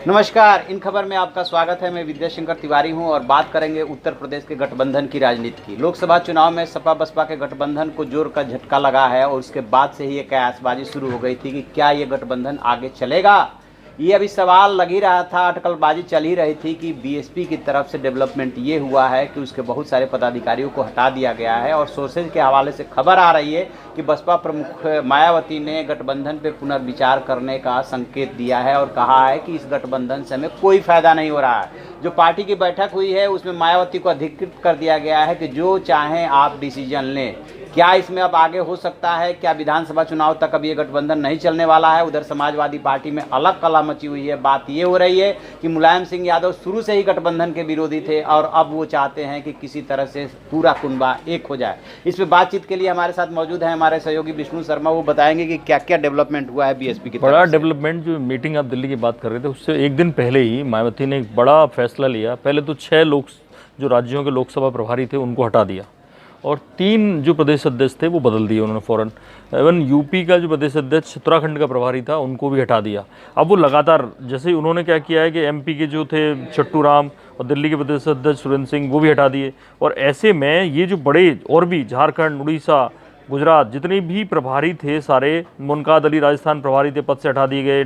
नमस्कार, इन खबर में आपका स्वागत है। मैं विद्याशंकर तिवारी हूं और बात करेंगे उत्तर प्रदेश के गठबंधन की राजनीति की। लोकसभा चुनाव में सपा बसपा के गठबंधन को जोर का झटका लगा है और उसके बाद से ही ये कयासबाजी शुरू हो गई थी कि क्या ये गठबंधन आगे चलेगा। ये अभी सवाल लग ही रहा था, अटकलबाजी चल ही रही थी कि बीएसपी की तरफ से डेवलपमेंट ये हुआ है कि उसके बहुत सारे पदाधिकारियों को हटा दिया गया है और सोर्सेज के हवाले से खबर आ रही है कि बसपा प्रमुख मायावती ने गठबंधन पे पुनर्विचार करने का संकेत दिया है और कहा है कि इस गठबंधन से हमें कोई फायदा नहीं हो रहा है। जो पार्टी की बैठक हुई है उसमें मायावती को अधिकृत कर दिया गया है कि जो चाहें आप डिसीजन लें। क्या इसमें अब आगे हो सकता है? क्या विधानसभा चुनाव तक अब ये गठबंधन नहीं चलने वाला है? उधर समाजवादी पार्टी में अलग कला मची हुई है। बात ये हो रही है कि मुलायम सिंह यादव शुरू से ही गठबंधन के विरोधी थे और अब वो चाहते हैं कि किसी तरह से पूरा कुनबा एक हो जाए। इस पर बातचीत के लिए हमारे साथ मौजूद हैं हमारे सहयोगी विष्णु शर्मा। वो बताएंगे कि क्या क्या डेवलपमेंट हुआ है बीएसपी की बड़ा डेवलपमेंट। जो मीटिंग आप दिल्ली की बात कर रहे थे उससे एक दिन पहले ही मायावती ने एक बड़ा फैसला लिया। पहले तो 6 लोग जो राज्यों के लोकसभा प्रभारी थे उनको हटा दिया और 3 जो प्रदेश अध्यक्ष थे वो बदल दिए उन्होंने फ़ौरन। इवन यूपी का जो प्रदेश अध्यक्ष उत्तराखंड का प्रभारी था उनको भी हटा दिया। अब वो लगातार जैसे उन्होंने क्या किया है कि एमपी के जो थे चट्टू राम और दिल्ली के प्रदेश अध्यक्ष सुरेंद्र सिंह वो भी हटा दिए। और ऐसे में ये जो बड़े और भी झारखंड, उड़ीसा, गुजरात जितने भी प्रभारी थे सारे, मुनकाद अली राजस्थान प्रभारी थे पद से हटा दिए गए।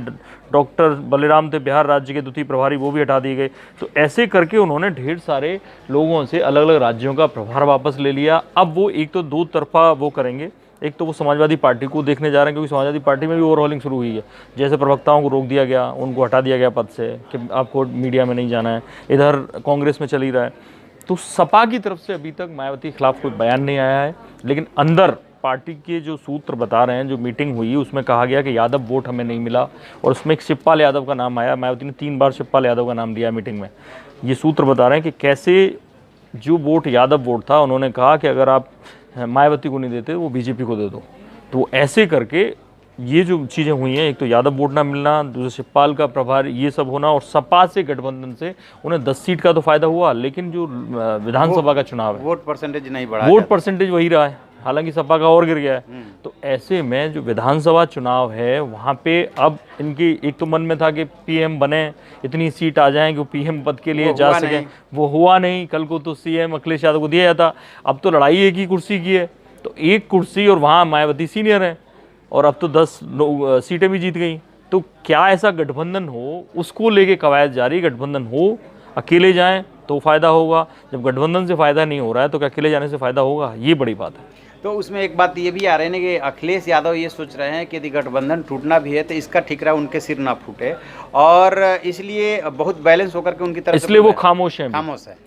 डॉक्टर बलिराम थे बिहार राज्य के द्वितीय प्रभारी, वो भी हटा दिए गए। तो ऐसे करके उन्होंने ढेर सारे लोगों से अलग अलग राज्यों का प्रभार वापस ले लिया। अब वो एक तो 2 तरफा वो करेंगे। एक तो वो समाजवादी पार्टी को देखने जा रहे हैं क्योंकि समाजवादी पार्टी में भी ओवरहॉलिंग शुरू हुई है। जैसे प्रवक्ताओं को रोक दिया गया, उनको हटा दिया गया पद से कि आपको मीडिया में नहीं जाना है। इधर कांग्रेस में चल ही रहा है। तो सपा की तरफ से अभी तक मायावती के खिलाफ कोई बयान नहीं आया है, लेकिन अंदर पार्टी के जो सूत्र बता रहे हैं, जो मीटिंग हुई उसमें कहा गया कि यादव वोट हमें नहीं मिला और उसमें एक शिवपाल यादव का नाम आया। मायावती ने 3 बार शिवपाल यादव का नाम दिया मीटिंग में। ये सूत्र बता रहे हैं कि कैसे जो वोट यादव वोट था, उन्होंने कहा कि अगर आप मायावती को नहीं देते वो बीजेपी को दे दो। तो ऐसे करके ये जो चीज़ें हुई हैं, एक तो यादव वोट ना मिलना, दूसरे शिवपाल का प्रभार ये सब होना और सपा से गठबंधन से उन्हें 10 सीट का तो फायदा हुआ, लेकिन जो विधानसभा का चुनाव है वोट परसेंटेज नहीं बढ़ा, वोट परसेंटेज वही रहा है, हालांकि सपा का और गिर गया है। तो ऐसे में जो विधानसभा चुनाव है वहाँ पे अब इनकी एक तो मन में था कि पीएम बने, इतनी सीट आ जाए कि वो पीएम पद के लिए जा सके। वो हुआ नहीं। कल को तो सीएम अखिलेश यादव को दिया जाता। अब तो लड़ाई एक ही कुर्सी की है, तो एक कुर्सी और वहाँ मायावती सीनियर है और अब तो 10 सीटें भी जीत गई। तो क्या ऐसा गठबंधन हो, उसको लेके कवायद जारी। गठबंधन हो, अकेले जाएं तो फ़ायदा होगा। जब गठबंधन से फ़ायदा नहीं हो रहा है तो क्या अकेले जाने से फ़ायदा होगा? ये बड़ी बात है। तो उसमें एक बात ये भी आ रही है कि अखिलेश यादव ये सोच रहे हैं कि यदि गठबंधन टूटना भी है तो इसका ठिकरा उनके सिर ना फूटे और इसलिए बहुत बैलेंस होकर के उनकी तरफ, इसलिए वो खामोश है,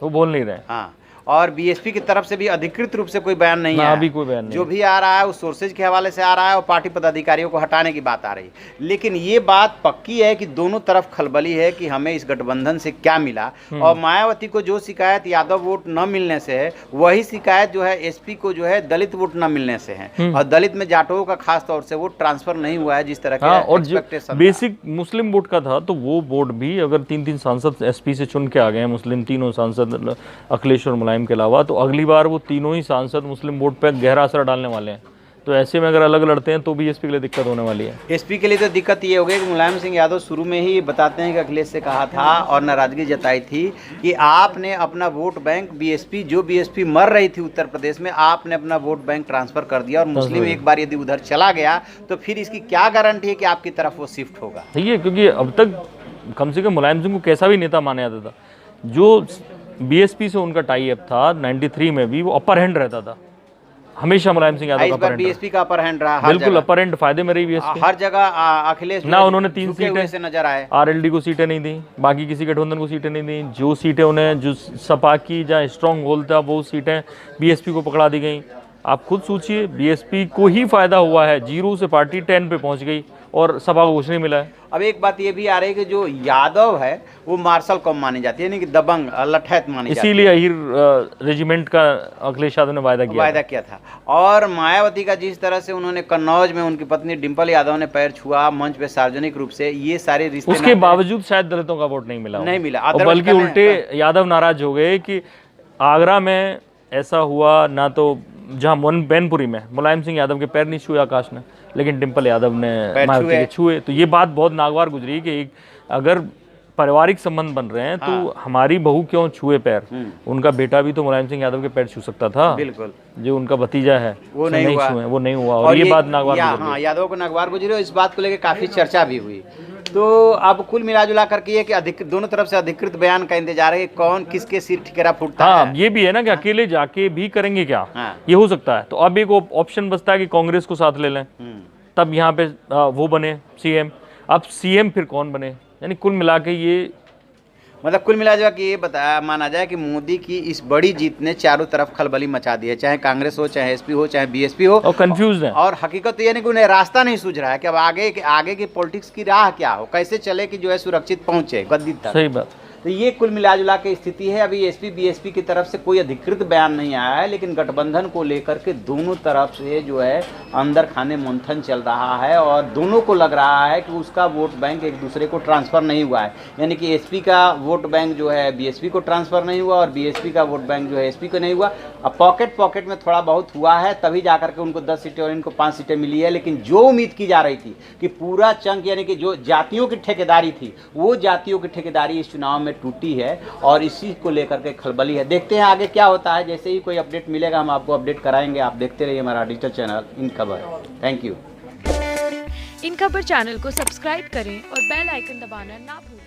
वो बोल नहीं रहे। हाँ, और बीएसपी की तरफ से भी अधिकृत रूप से कोई बयान नहीं है। अभी कोई बयान नहीं। जो भी आ रहा है उस सोर्सेज के हवाले से आ रहा है और पार्टी पदाधिकारियों को हटाने की बात आ रही है। लेकिन ये बात पक्की है कि दोनों तरफ खलबली है कि हमें इस गठबंधन से क्या मिला। और मायावती को जो शिकायत यादव वोट न मिलने से है, वही शिकायत जो है एसपी को जो है दलित वोट न मिलने से है। और दलित में जाटों का खास तौर से वोट ट्रांसफर नहीं हुआ है जिस तरह के और बेसिक मुस्लिम वोट का था। तो वो वोट भी अगर 3 सांसद एसपी से चुन के आ गए मुस्लिम, तीनों सांसद अखिलेश और मुलायम के अलावा, तो अगली बार वो तीनों ही सांसद मुस्लिम वोट पर गहरा असर डालने वाले हैं। तो ऐसे में अगर अलग लड़ते हैं तो भी एसपी के लिए दिक्कत होने वाली है। एसपी के लिए तो दिक्कत ये हो गई कि मुलायम सिंह यादव शुरू में ही बताते हैं कि अखिलेश से कहा था और नाराजगी जताई थी कि आपने अपना वोट बैंक बीएसपी मर रही थी उत्तर प्रदेश में, आपने अपना वोट बैंक ट्रांसफर कर दिया और मुस्लिम एक बार यदि उधर चला गया तो फिर इसकी क्या गारंटी है कि आपकी तरफ वो शिफ्ट होगा। ठीक है, क्योंकि अब तक कम से कम मुलायम सिंह को कैसा भी नेता माना जाता था। जो बीएसपी से उनका टाई अप था 93 में भी, वो अपर हैंड रहता था हमेशा। मुलायम सिंह यादव का बीएसपी का अपर हैंड रहा, बिल्कुल अपर हैंड, फायदे में रही बीएसपी हर जगह। अखिलेश ना उन्होंने 3 सीटें से नजर आए, आरएलडी को सीटें नहीं दी, बाकी किसी गठबंधन को सीटें नहीं दी। जो सीटें उन्हें, जो सपा की जहाँ स्ट्रॉन्ग होल्ड था, वो सीटें बीएसपी को पकड़ा दी गई। आप खुद सोचिए, बीएसपी को ही फायदा हुआ है। 0 से पार्टी 10 पे पहुंच गई और सपा को कुछ नहीं मिला है। अब एक बात ये भी आ रही है कि जो यादव है वो मार्शल कम मानी जाती है, यानी कि दबंग लठैत मानी जाती है। इसीलिए अहिर रेजिमेंट का अखिलेश यादव ने वायदा किया था। और मायावती का जिस तरह से उन्होंने कन्नौज में उनकी पत्नी डिंपल यादव ने पैर छुआ मंच पे सार्वजनिक रूप से, ये सारे रिश्ते, उसके बावजूद शायद दलितों का वोट नहीं मिला, बल्कि उल्टे यादव नाराज हो गए कि आगरा में ऐसा हुआ ना। तो जहाँ बैनपुरी में मुलायम सिंह यादव के पैर नहीं छुए आकाश ने, लेकिन डिंपल यादव ने मायावती के छुए। तो ये बात बहुत नागवार गुजरी कि अगर पारिवारिक संबंध बन रहे हैं तो हमारी बहू क्यों छुए पैर? उनका बेटा भी तो मुलायम सिंह यादव के पैर छू सकता था। बिल्कुल। जो उनका भतीजा है वो नहीं हुआ, वो नहीं हुआ। और ये बात नागवार हाँ, यादव को नागवार गुजरी और इस बात को लेकर काफी चर्चा भी हुई। तो अब कुल मिलाजुला करके ये कि दोनों तरफ से अधिकृत बयान का इंतजार है, कौन किसके सिर ठिकेरा फूटता है। हाँ, ये भी है ना कि अकेले जाके भी करेंगे क्या, ये हो सकता है। तो अब एक ऑप्शन बचता है कि कांग्रेस को साथ ले लें, तब यहाँ पे वो बने सीएम। अब सीएम फिर कौन बने, यानी कुल मिला के ये मतलब कुल मिला जुला के ये बताया माना जाए कि मोदी की इस बड़ी जीत ने चारों तरफ खलबली मचा दी है, चाहे कांग्रेस हो, चाहे एसपी हो, चाहे बीएसपी हो, और कंफ्यूज है। और हकीकत तो ये नहीं कि उन्हें रास्ता नहीं सूझ रहा है कि अब आगे की पॉलिटिक्स की राह क्या हो, कैसे चले कि जो है सुरक्षित पहुंचे गद्दी तक। सही बात। तो ये कुल मिला जुला के स्थिति है। अभी एसपी बीएसपी की तरफ से कोई अधिकृत बयान नहीं आया है, लेकिन गठबंधन को लेकर के दोनों तरफ से जो है अंदर खाने मंथन चल रहा है और दोनों को लग रहा है कि उसका वोट बैंक एक दूसरे को ट्रांसफ़र नहीं हुआ है। यानी कि एसपी का वोट बैंक जो है बीएसपी को ट्रांसफ़र नहीं हुआ और बीएसपी का वोट बैंक जो है एसपी को नहीं हुआ। अब पॉकेट में थोड़ा बहुत हुआ है, तभी जाकर के उनको 10 सीटें और इनको 5 सीटें मिली है। लेकिन जो उम्मीद की जा रही थी कि पूरा चंक यानी कि जो जातियों की ठेकेदारी थी, वो जातियों की ठेकेदारी इस चुनाव में टूटी है और इसी को लेकर के खलबली है। देखते हैं आगे क्या होता है। जैसे ही कोई अपडेट मिलेगा हम आपको अपडेट कराएंगे। आप देखते रहिए हमारा डिजिटल चैनल इन खबर। Thank you. इन खबर चैनल को सब्सक्राइब करें और बेल आइकन दबाना ना भूलें।